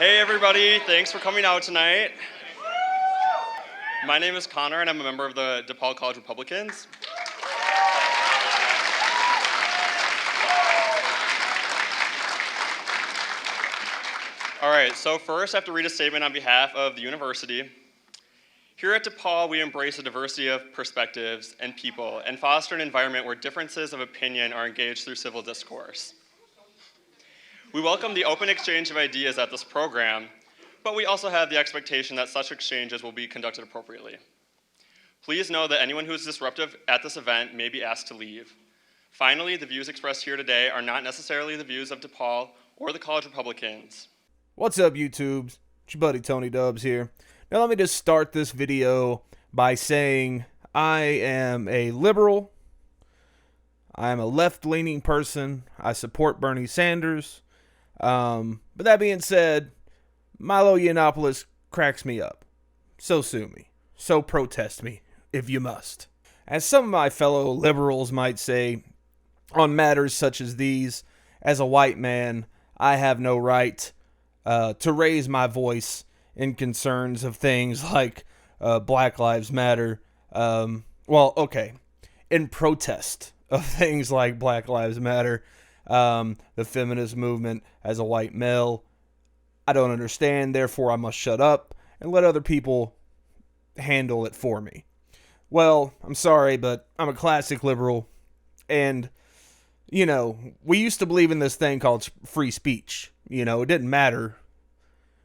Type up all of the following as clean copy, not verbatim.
Hey everybody, thanks for coming out tonight. My name is Connor and I'm a member of the Depaul College Republicans. All right, so first I have to read a statement on behalf of the university. Here at Depaul, we embrace a diversity of perspectives and people and foster an environment where differences of opinion are engaged through civil discourse. We welcome the open exchange of ideas at this program, but we also have the expectation that such exchanges will be conducted appropriately. Please know that anyone who is disruptive at this event may be asked to leave. Finally, the views expressed here today are not necessarily the views of Depaul or the College Republicans. What's up, YouTubes? It's your buddy Tony Dubz here. Now let me just start this video by saying I am a liberal. I am a left-leaning person. I support Bernie Sanders. But that being said, Milo Yiannopoulos cracks me up. So sue me. So protest me, if you must. As some of my fellow liberals might say, on matters such as these, as a white man, I have no right to raise my voice in concerns of things like Black Lives Matter. In protest of things like Black Lives Matter, the feminist movement. As a white male, I don't understand, therefore I must shut up and let other people handle it for me. Well, I'm sorry, but I'm a classic liberal, and, you know, we used to believe in this thing called free speech. You know, it didn't matter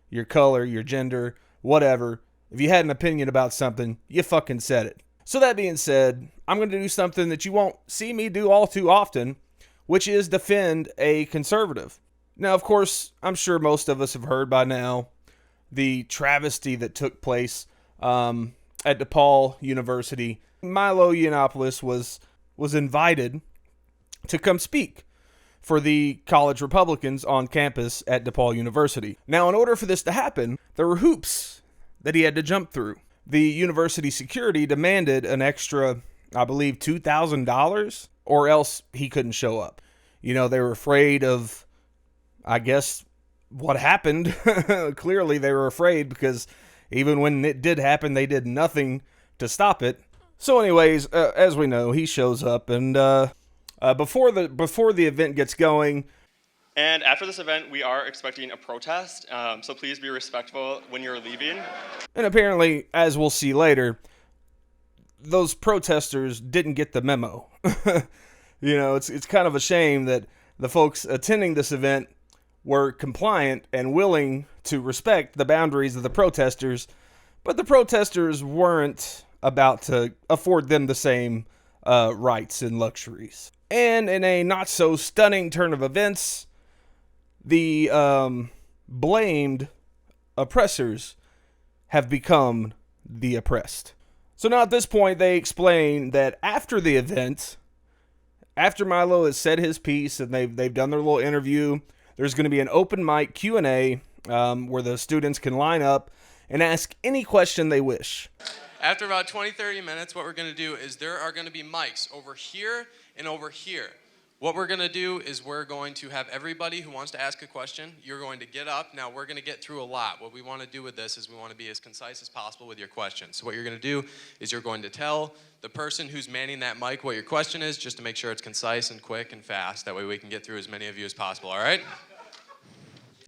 your color, your gender, whatever. If you had an opinion about something, you fucking said it. So that being said, I'm going to do something that you won't see me do all too often, which is defend a conservative. Now, of course, I'm sure most of us have heard by now the travesty that took place at DePaul University. Milo Yiannopoulos was invited to come speak for the college Republicans on campus at DePaul University. Now, in order for this to happen, there were hoops that he had to jump through. The university security demanded an extra, I believe, $2,000, or else he couldn't show up. You know, they were afraid of, I guess, what happened. Clearly, they were afraid because even when it did happen, they did nothing to stop it. So anyways, as we know, he shows up, and before the event gets going, And after this event, we are expecting a protest, so please be respectful when you're leaving. and apparently, as we'll see later, those protesters didn't get the memo. You know, it's kind of a shame that the folks attending this event were compliant and willing to respect the boundaries of the protesters, but the protesters weren't about to afford them the same rights and luxuries. And in a not-so-stunning turn of events, the blamed oppressors have become the oppressed. So now at this point, they explain that after the event, after Milo has said his piece and they've done their little interview, there's going to be an open mic Q&A where the students can line up and ask any question they wish. After about 20-30 minutes, what we're going to do is there are going to be mics over here and over here. What we're going to do is we're going to have everybody who wants to ask a question, you're going to get up. Now, we're going to get through a lot. What we want to do with this is we want to be as concise as possible with your questions. So what you're going to do is you're going to tell the person who's manning that mic what your question is, just to make sure it's concise and quick and fast. That way we can get through as many of you as possible, all right?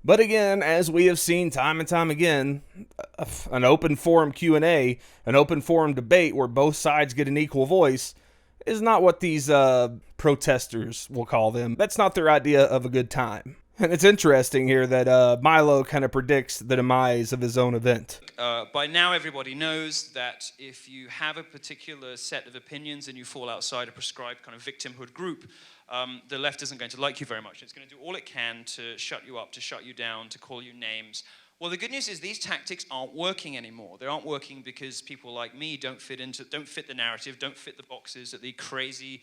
But again, as we have seen time and time again, an open forum Q&A, an open forum debate where both sides get an equal voice is not what these protesters, we'll call them. That's not their idea of a good time. And it's interesting here that Milo kind of predicts the demise of his own event. By now, everybody knows that if you have a particular set of opinions and you fall outside a prescribed kind of victimhood group, the left isn't going to like you very much. It's going to do all it can to shut you up, to shut you down, to call you names. Well, the good news is these tactics aren't working anymore. They aren't working because people like me don't fit the narrative, don't fit the boxes that the crazy,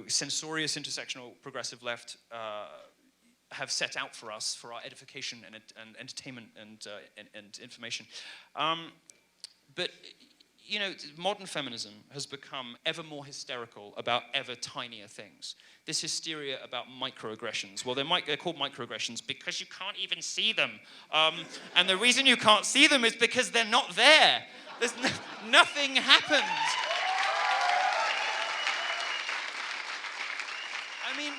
censorious intersectional progressive left have set out for us for our edification and entertainment and information. But you know, modern feminism has become ever more hysterical about ever tinier things. This hysteria about microaggressions. Well, they're called microaggressions because you can't even see them. And the reason you can't see them is because they're not there. Nothing happens. I mean...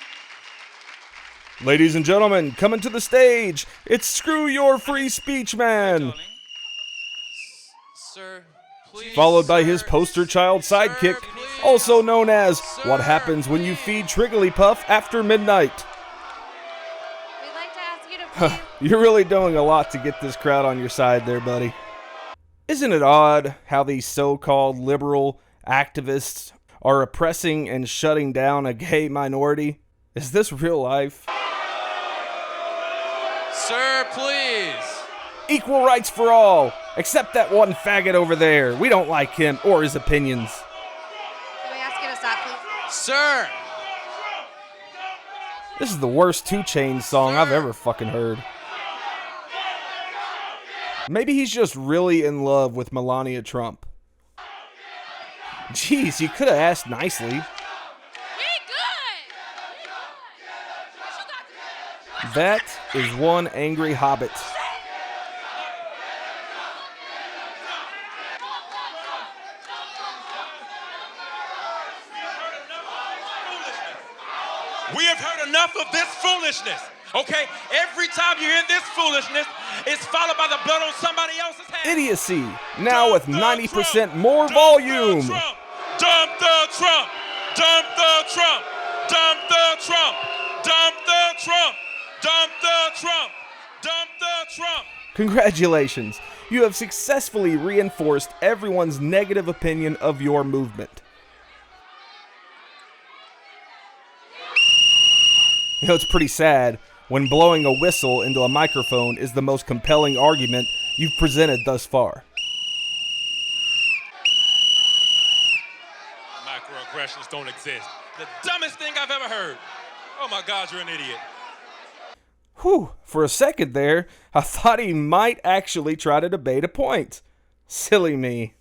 Ladies and gentlemen, coming to the stage, it's Screw Your Free Speech Man. Darling. Sir, please. Followed by sir, his poster child sir, sidekick, please. also known as Sir, What Happens When You Feed Trigglypuff After Midnight. We'd like to ask you to please. You're really doing a lot to get this crowd on your side there, buddy. Isn't it odd how these so-called liberal activists are oppressing and shutting down a gay minority? Is this real life? Sir, please. Equal rights for all, except that one faggot over there. We don't like him or his opinions. Can we ask you to stop, please? Sir. This is the worst 2 Chainz song I've ever fucking heard. Maybe he's just really in love with Melania Trump. Jeez, you could have asked nicely. We good. That is one angry hobbit. We have heard enough of this foolishness, okay? Every time you hear this foolishness, it's followed by the blood on somebody else's hand. Idiocy, now with 90% more volume. Dump the Trump! Dump the Trump! Dump the Trump! Dump the Trump! Dump the Trump! Dump the Trump! Congratulations, you have successfully reinforced everyone's negative opinion of your movement. You know, it's pretty sad when blowing a whistle into a microphone is the most compelling argument you've presented thus far. Microaggressions don't exist. The dumbest thing I've ever heard. Oh my God, you're an idiot. Whew, for a second there, I thought he might actually try to debate a point. Silly me.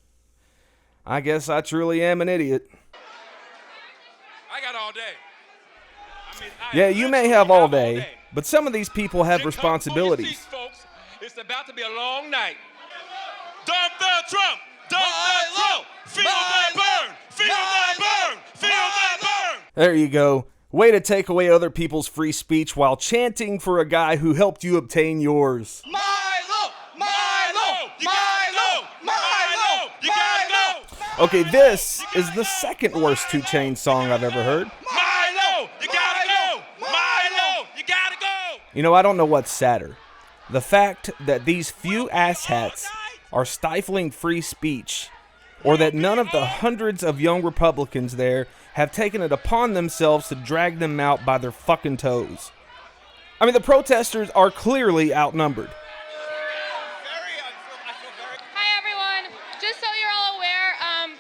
I guess I truly am an idiot. I got all day. Yeah, you may have all day, but some of these people have responsibilities. Folks. It's about to be a long night. Dump the Trump! Dump the Trump! Feel that burn! Feel that burn! Feel that burn! There you go. Way to take away other people's free speech while chanting for a guy who helped you obtain yours. Milo! Milo! Milo! Milo! You gotta go! Okay, this is the second worst 2 Chainz song I've ever heard. Milo! You gotta go! Milo! You gotta go! You know, I don't know what's sadder. The fact that these few asshats are stifling free speech, or that none of the hundreds of young Republicans there have taken it upon themselves to drag them out by their fucking toes. I mean, the protesters are clearly outnumbered. Hi everyone. Just so you're all aware,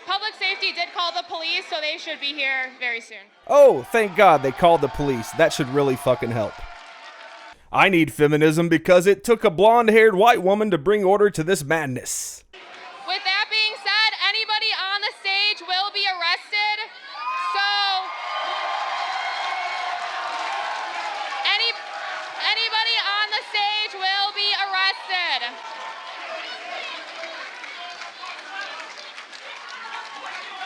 public safety did call the police, so they should be here very soon. Oh, thank God they called the police. That should really fucking help. I need feminism because it took a blonde-haired white woman to bring order to this madness. With that being said, anybody on the stage will be arrested. So anybody on the stage will be arrested.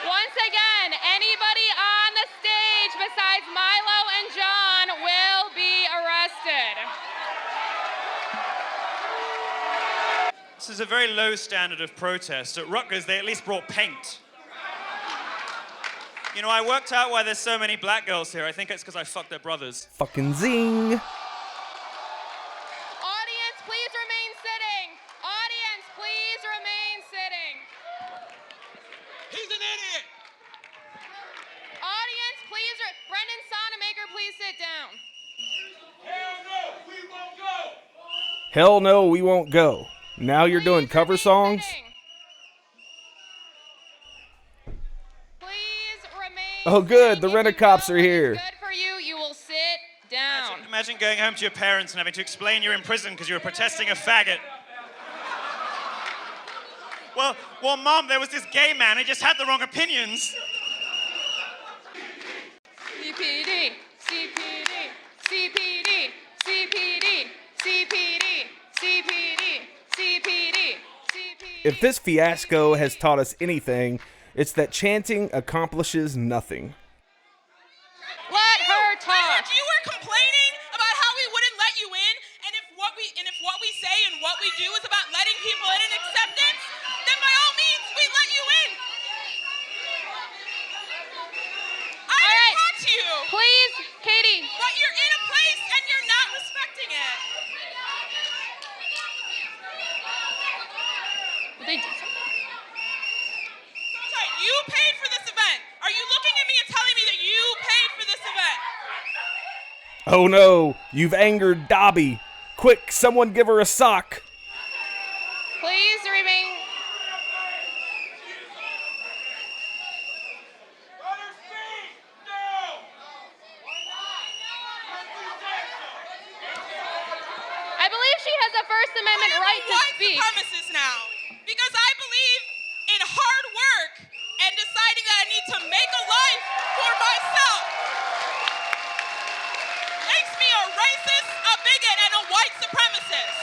Once again, anybody on the stage besides Milo and John will be arrested. This is a very low standard of protest. At Rutgers, they at least brought paint. You know, I worked out why there's so many black girls here. I think it's because I fucked their brothers. Fucking zing. Audience, please remain sitting. Audience, please remain sitting. He's an idiot! Audience, please, Brendan Sonamaker, please sit down. Hell no, we won't go! Hell no, we won't go. Now you're doing Please cover remain songs? sitting. Please remain Oh, good, sitting. the If you rent-a-cops know are what is here. Good for you, you will sit down. Imagine going home to your parents and having to explain you're in prison because you were protesting a faggot. Well, Mom, there was this gay man. He just had the wrong opinions. CPD, CPD, CPD, CPD, CPD, CPD, CPD, CPD. If this fiasco has taught us anything, it's that chanting accomplishes nothing. Let her talk. You were complaining about how we wouldn't let you in, and if what we say and what we do is about letting people in and acceptance, then by all means we let you in. I didn't talk to you. Please, Katie. But you're in a place and you're not respecting it. They do. Sorry, you paid for this event. Are you looking at me and telling me that you paid for this event? Oh no, you've angered Dobby. Quick, someone give her a sock. Please remain. I believe she has a First Amendment right to speak. Premises now, because I believe in hard work and deciding that I need to make a life for myself. Makes me a racist, a bigot, and a white supremacist.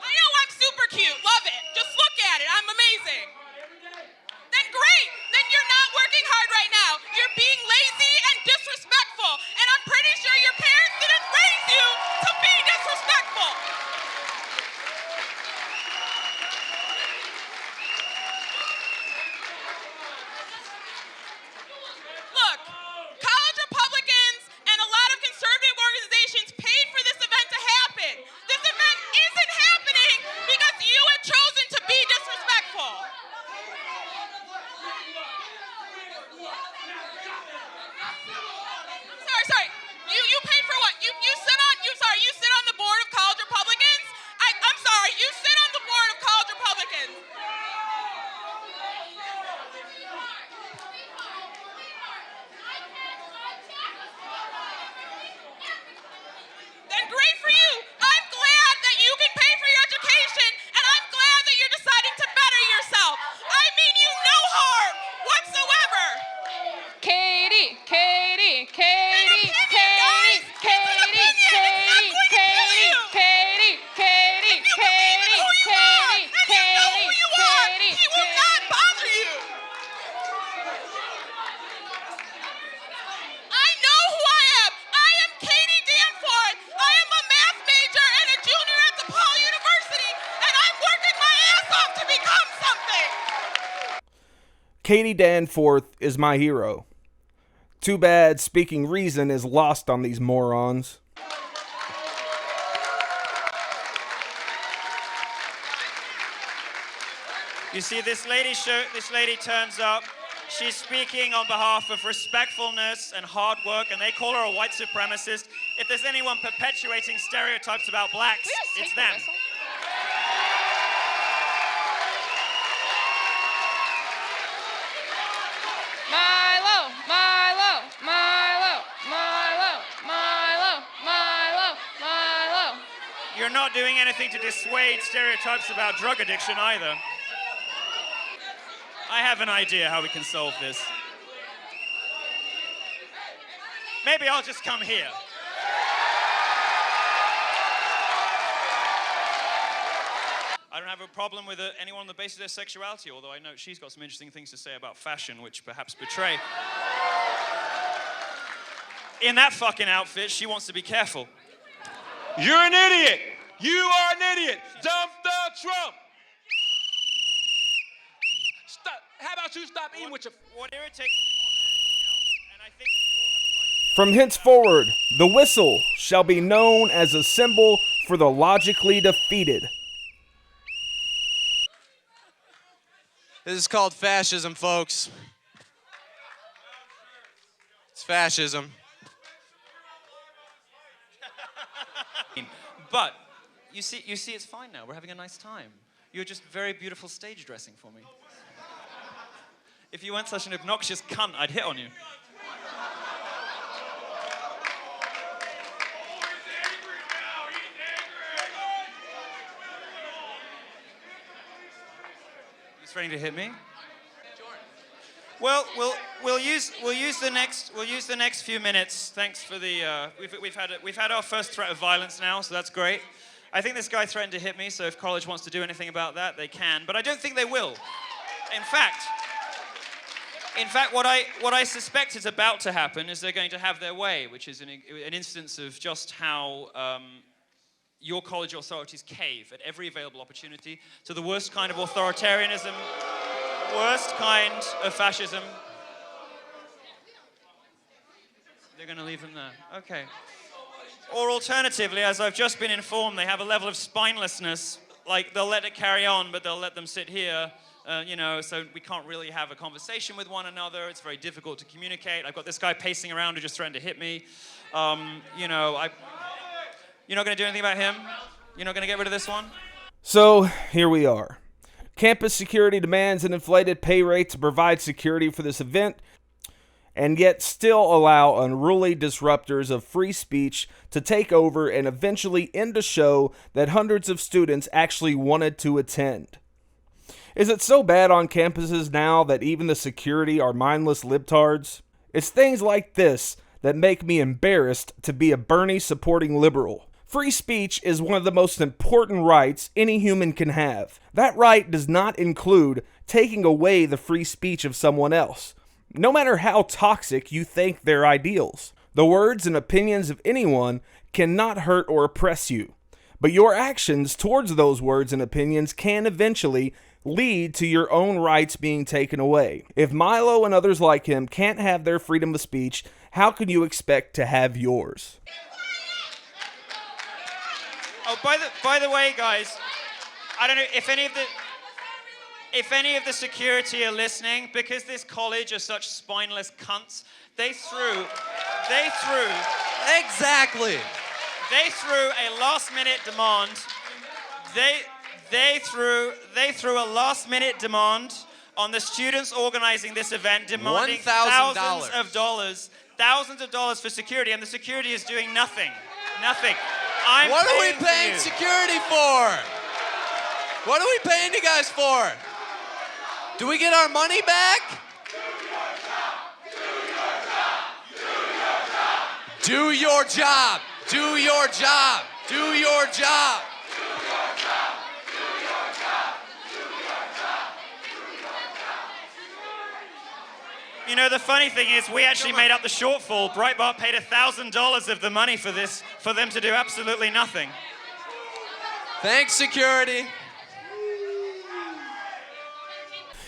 I know I'm super cute, love it. Just look at it, I'm amazing. Then great, then you're not working hard right now. You're being lazy and disrespectful, and I'm pretty sure your parents didn't raise you to be disrespectful. Look, college Republicans and a lot of conservative organizations paid for this event to happen. This event isn't happening because you have chosen to be disrespectful. Sorry. You paid for what? You sit on the board of college Republicans? I'm sorry, you sit on the board of college Republicans. Then great for you. I'm glad that you can pay for your education, and I'm glad that you're deciding to better yourself. I mean you no harm whatsoever. Katie, Katie, Katie, Guys, Katie, it's an Katie, opinion. Katie, It's not going to kill Katie, you. Katie, Katie, You believe in who you are, Katie, and you know who you are. Katie, He will not bother you. I know who I am. I am Katie Danforth. I am a math major and a junior at Depaul University, and I'm working my ass off to become something. Katie Danforth is my hero. Too bad speaking reason is lost on these morons. You see, this lady turns up. She's speaking on behalf of respectfulness and hard work, and they call her a white supremacist. If there's anyone perpetuating stereotypes about blacks, it's them. Milo, Milo, Milo, Milo, Milo, Milo, Milo. You're not doing anything to dissuade stereotypes about drug addiction either. I have an idea how we can solve this. Maybe I'll just come here. I don't have a problem with anyone on the basis of their sexuality, although I know she's got some interesting things to say about fashion, which perhaps betray. In that fucking outfit, she wants to be careful. You're an idiot. You are an idiot. Dump the Trump. Stop. How about you stop eating with your... What irritates me more than anything else, and I think that you all have a right to... From henceforward, the whistle shall be known as a symbol for the logically defeated. This is called fascism, folks. It's fascism. But you see, it's fine now. We're having a nice time. You're just very beautiful stage dressing for me. If you weren't such an obnoxious cunt, I'd hit on you. threatening to hit me? Well, we'll use the next few minutes. Thanks for the we've had our first threat of violence now, so that's great. I think this guy threatened to hit me, so if college wants to do anything about that, they can. But I don't think they will. In fact, what I suspect is about to happen is they're going to have their way, which is an instance of just how your college authorities cave at every available opportunity to the worst kind of authoritarianism, worst kind of fascism. They're going to leave them there. Okay. Or alternatively, as I've just been informed, they have a level of spinelessness, like they'll let it carry on, but they'll let them sit here, so we can't really have a conversation with one another. It's very difficult to communicate. I've got this guy pacing around who just threatened to hit me. You're not going to do anything about him? You're not going to get rid of this one? So, here we are. Campus security demands an inflated pay rate to provide security for this event, and yet still allow unruly disruptors of free speech to take over and eventually end a show that hundreds of students actually wanted to attend. Is it so bad on campuses now that even the security are mindless libtards? It's things like this that make me embarrassed to be a Bernie supporting liberal. Free speech is one of the most important rights any human can have. That right does not include taking away the free speech of someone else, no matter how toxic you think their ideals. The words and opinions of anyone cannot hurt or oppress you, but your actions towards those words and opinions can eventually lead to your own rights being taken away. If Milo and others like him can't have their freedom of speech, how can you expect to have yours? Oh, by the way, guys, I don't know if any of the security are listening, because this college are such spineless cunts. They threw Exactly. a last-minute demand. They threw a last-minute demand on the students organizing this event, demanding $1,000. thousands of dollars for security, and the security is doing nothing. What are we paying security for? What are we paying you guys for? Do we get our money back? Do your job. Do your job. Do your job. You know, the funny thing is, we actually made up the shortfall. Breitbart paid $1,000 of the money for this, for them to do absolutely nothing. Thanks, security.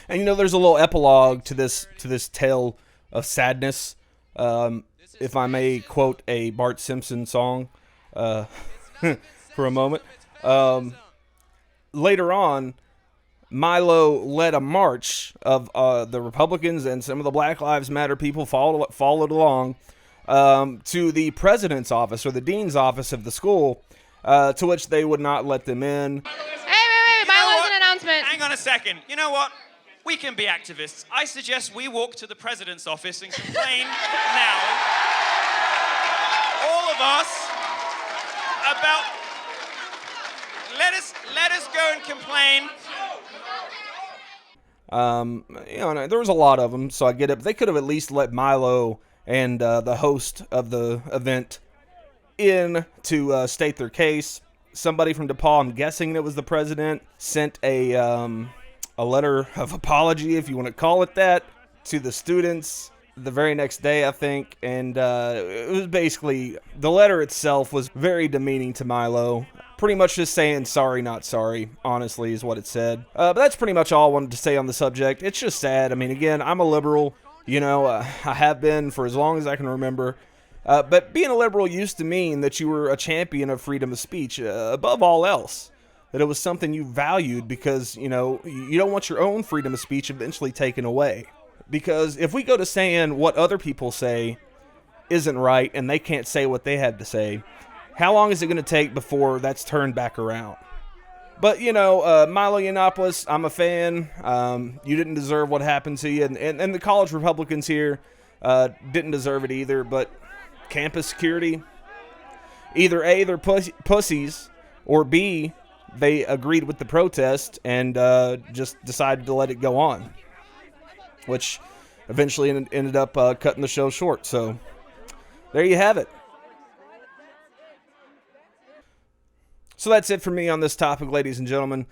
And there's a little epilogue to this tale of sadness. If I may quote a Bart Simpson song for a moment. Later on, Milo led a march of the Republicans and some of the Black Lives Matter people followed along to the president's office or the dean's office of the school, to which they would not let them in. Hey, wait, Milo has an announcement. Hang on a second. You know what? We can be activists. I suggest we walk to the president's office and complain now, all of us, about... Let us go and complain. There was a lot of them, so I get it. But they could have at least let Milo and the host of the event in to state their case. Somebody from Depaul, I'm guessing it was the president, sent a letter of apology, if you want to call it that, to the students the very next day, I think. And it was basically, the letter itself was very demeaning to Milo. Pretty much just saying sorry, not sorry, honestly, is what it said. But that's pretty much all I wanted to say on the subject. It's just sad. I mean, again, I'm a liberal. I have been for as long as I can remember. But being a liberal used to mean that you were a champion of freedom of speech, above all else. That it was something you valued because, you don't want your own freedom of speech eventually taken away. Because if we go to saying what other people say isn't right and they can't say what they had to say, how long is it going to take before that's turned back around? But, Milo Yiannopoulos, I'm a fan. You didn't deserve what happened to you. And the college Republicans here didn't deserve it either. But campus security, either A, they're pussies, or B, they agreed with the protest and just decided to let it go on, which eventually ended up cutting the show short. So there you have it. So that's it for me on this topic, ladies and gentlemen.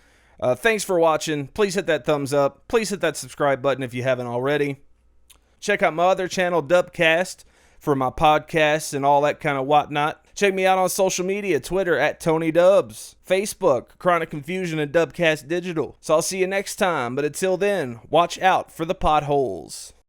Thanks for watching. Please hit that thumbs up. Please hit that subscribe button if you haven't already. Check out my other channel, Dubcast, for my podcasts and all that kind of whatnot. Check me out on social media, Twitter at Tony Dubz, Facebook, Chronic Confusion and Dubcast Digital. So I'll see you next time, but until then, watch out for the potholes.